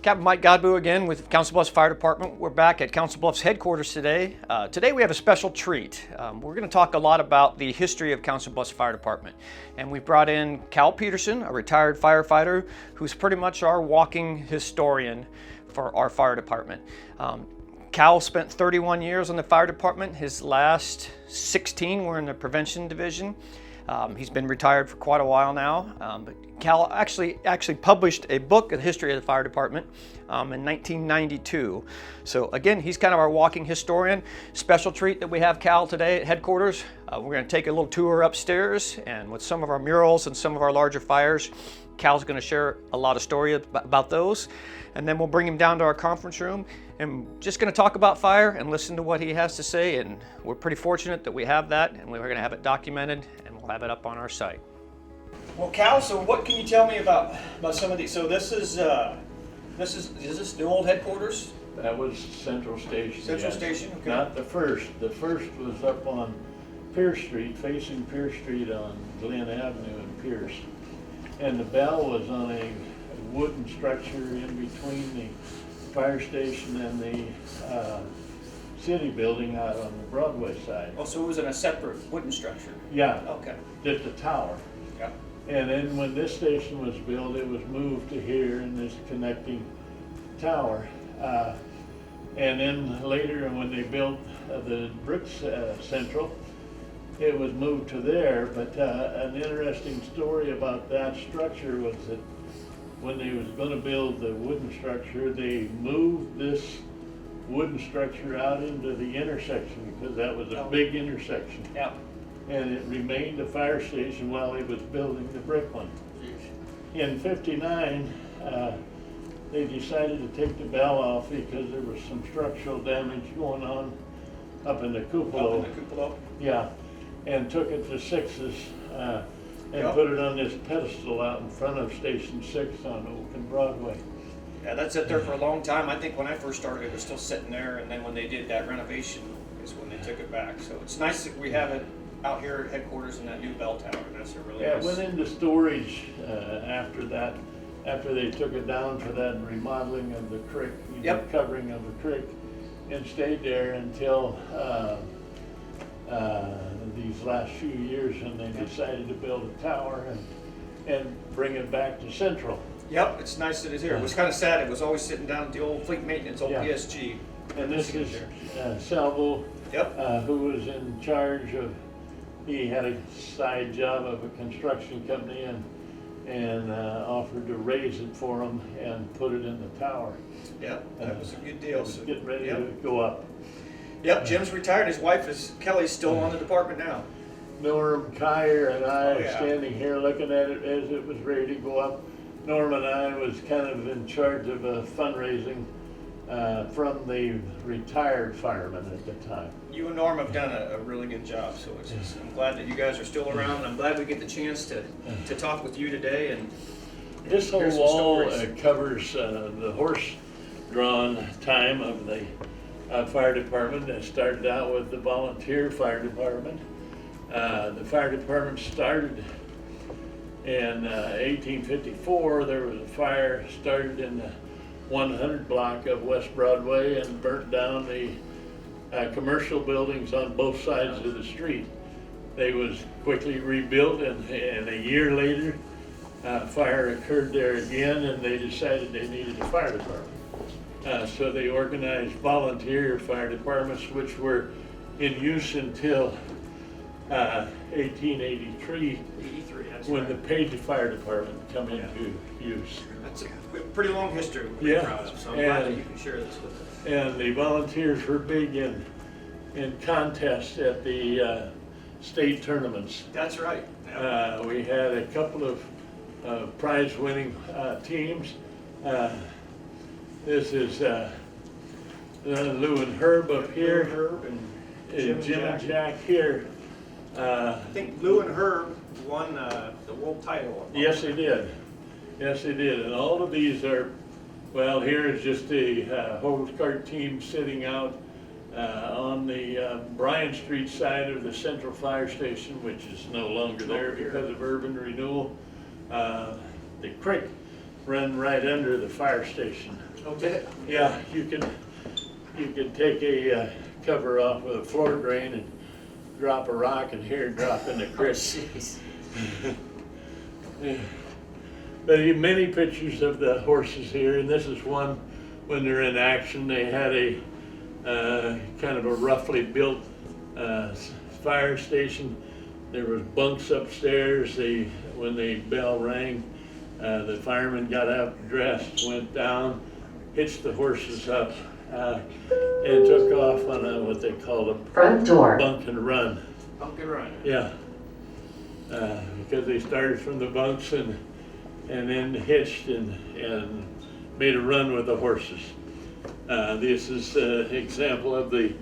Captain Mike Godbout again with Council Bluffs Fire Department. We're back at Council Bluffs headquarters today. Today we have a special treat. We're going to talk a lot about the history of Council Bluffs Fire Department. And we've brought in Cal Peterson, a retired firefighter, who's pretty much our walking historian for our fire department. Cal spent 31 years on the fire department. His last 16 were in the prevention division. He's been retired for quite a while now, but Cal actually published a book, The History of the Fire Department, in 1992. So again, he's kind of our walking historian. Special treat that we have Cal today at headquarters. We're going to take a little tour upstairs, and with some of our murals and some of our larger fires, Cal's going to share a lot of story about those. And then we'll bring him down to our conference room and just going to talk about fire and listen to what he has to say. And we're pretty fortunate that we have that, and we're going to have it documented, and we'll have it up on our site. Well, Cal, so what can you tell me about some of these? So this is this the old headquarters? That was Central Station. Central Station, okay. Not the first. The first was up on Pierce Street, facing Pierce Street on Glen Avenue and Pierce. And the bell was on a wooden structure in between the fire station and the city building out on the Broadway side. Oh, so it was in a separate wooden structure? Yeah. Okay. Just a tower. Yeah. And then when this station was built, it was moved to here in this connecting tower. And then later, when they built the Brooks Central, it was moved to there. But an interesting story about that structure was that when they was going to build the wooden structure, they moved this wooden structure out into the intersection because that was a big intersection. Yeah. And it remained a fire station while he was building the brick one. In '59, they decided to take the bell off because there was some structural damage going on up in the cupola. Up in the cupola? Yeah, and took it to Six's and put it on this pedestal out in front of Station 6 on Oak and Broadway. Yeah, that sat there for a long time. I think when I first started, it was still sitting there, and then when they did that renovation is when they took it back. So it's nice that we have it out here at headquarters in that new bell tower. That's a really nice. It went into storage after that, after they took it down for that remodeling of the creek, the covering of the creek, and stayed there until these last few years, and they decided to build a tower and bring it back to Central. Yep, it's nice that it's here. It was kind of sad. It was always sitting down at the old fleet maintenance, old PSG. And this is Salvo, who was in charge of. He had a side job of a construction company and offered to raise it for him and put it in the tower. Yeah, that was a good deal. So getting ready to go up. Yep, Jim's retired. His wife Kelly's still on the department now. Norm Kyer and I standing here looking at it as it was ready to go up. Norm and I was kind of in charge of fundraising from the retired firemen at the time. You and Norm have done a really good job, so it's just, I'm glad that you guys are still around, and I'm glad we get the chance to talk with you today. And this whole wall covers the horse-drawn time of the fire department. That started out with the volunteer fire department. The fire department started in 1854. There was a fire started in the 100 block of West Broadway and burnt down the commercial buildings on both sides of the street. They was quickly rebuilt, and a year later, fire occurred there again, and they decided they needed a fire department. So they organized volunteer fire departments, which were in use until 1883, when the paid fire department come into use. That's a pretty long history we're proud of, so I'm glad that you can share this with us. And the volunteers were big in contests at the state tournaments. That's right. We had a couple of prize-winning teams. This is Lou and Herb up here. Herb and Jim and Jack here. I think Lou and Herb won the world title. Yes, they did. Yes, they did. And all of these are, well, here is just a hose cart team sitting out on the Bryan Street side of the Central Fire Station, which is no longer there because of urban renewal. The creek ran right under the fire station. Okay. Yeah, you can take a cover off of a floor drain and drop a rock and here drop in the creek. Yeah. But many pictures of the horses here, and this is one when they're in action. They had a kind of a roughly built fire station. There was bunks upstairs. When the bell rang, the firemen got up, dressed, went down, hitched the horses up, and took off on what they called a front door bunk and run. Bunk and run. Yeah, because they started from the bunks and then hitched and made a run with the horses. This is an example of the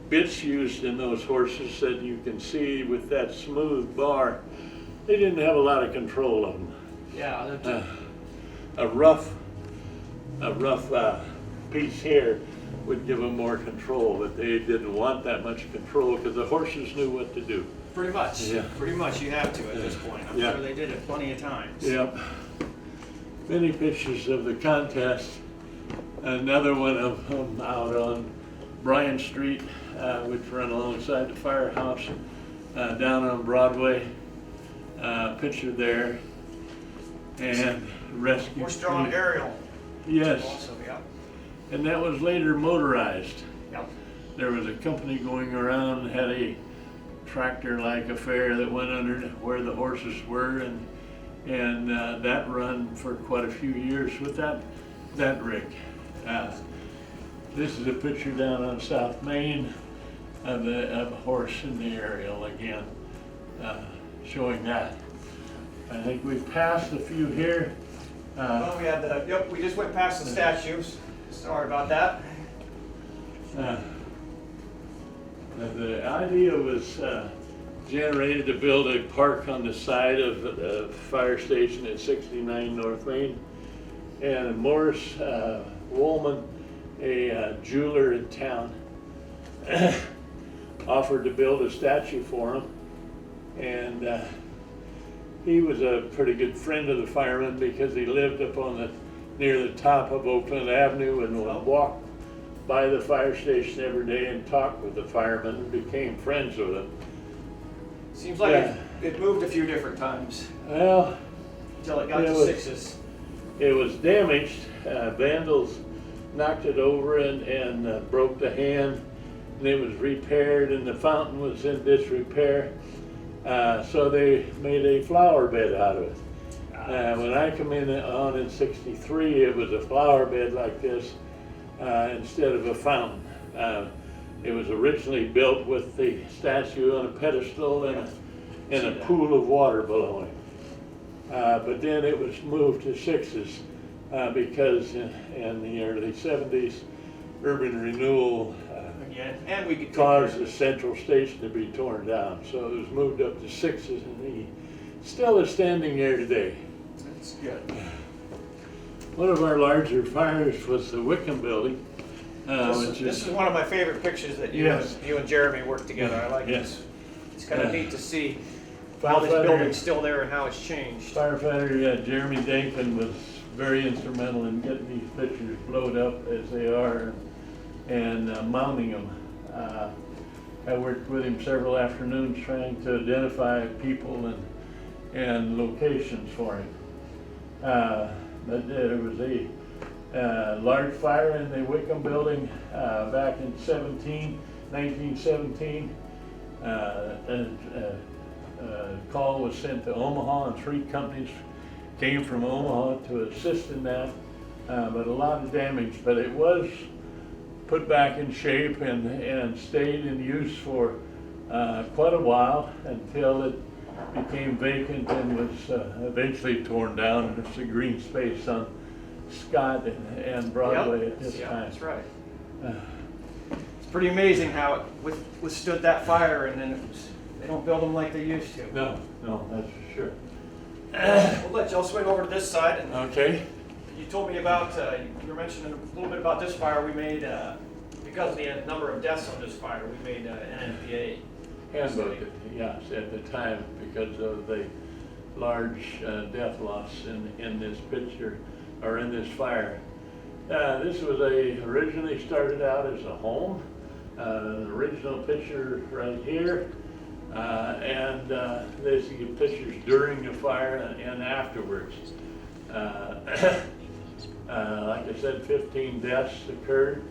bits used in those horses that you can see with that smooth bar. They didn't have a lot of control of them. Yeah. A rough piece here would give them more control, but they didn't want that much control because the horses knew what to do. Pretty much. Yeah. Pretty much you have to at this point. I'm Yeah. sure they did it plenty of times. Yep. Many pictures of the contest. Another one of them out on Bryan Street, which run alongside the firehouse, down on Broadway. Picture there. And rescue. Horse-drawn team. aerial. Yes. Also, yeah. And that was later motorized. Yep. There was a company going around and had a tractor-like affair that went under where the horses were, and that run for quite a few years with that rig. This is a picture down on South Main of a horse in the aerial again, showing that. I think we've passed a few here. Well, we had we just went past the statues. Sorry about that. The idea was generated to build a park on the side of the fire station at 69 North Main. And Morris Woolman, a jeweler in town, offered to build a statue for him. And he was a pretty good friend of the firemen because he lived up on near the top of Oakland Avenue and would walk by the fire station every day and talk with the firemen and became friends with them. Seems like it moved a few different times Well, until it got to sixes. it was damaged. Vandals knocked it over and broke the hand, and it was repaired, and the fountain was in disrepair. So they made a flower bed out of it. When I come in 63, it was a flower bed like this instead of a fountain. It was originally built with the statue on a pedestal and a pool of water below it. But then it was moved to sixes because in the early 70s, urban renewal and we could caused the central station to be torn down. So it was moved up to sixes, and he still is standing there today. That's good. One of our larger fires was the Wickham building. This is one of my favorite pictures that you and Jeremy worked together. I like this. It's kind of neat to see how this building's still there and how it's changed. Firefighter Jeremy Dankin was very instrumental in getting these pictures blowed up as they are and mounting them. I worked with him several afternoons trying to identify people and locations for him. But there was a large fire in the Wickham building back in 1917. A call was sent to Omaha, and 3 companies came from Omaha to assist in that. But a lot of damage, but it was put back in shape and stayed in use for quite a while until it became vacant and was eventually torn down. And it's a green space on Scott and Broadway at this time. That's right. It's pretty amazing how it withstood that fire, and then they don't build them like they used to. No, that's for sure. We'll let y'all swing over to this side. And Okay. you told me about, you were mentioning a little bit about this fire. We made, because of the number of deaths on this fire, we made an NFPA Handbook, yes, at the time because of the large death loss in this picture or in this fire. This was originally started out as a home. The original picture right here. This, you get pictures during the fire and afterwards. Like I said, 15 deaths occurred.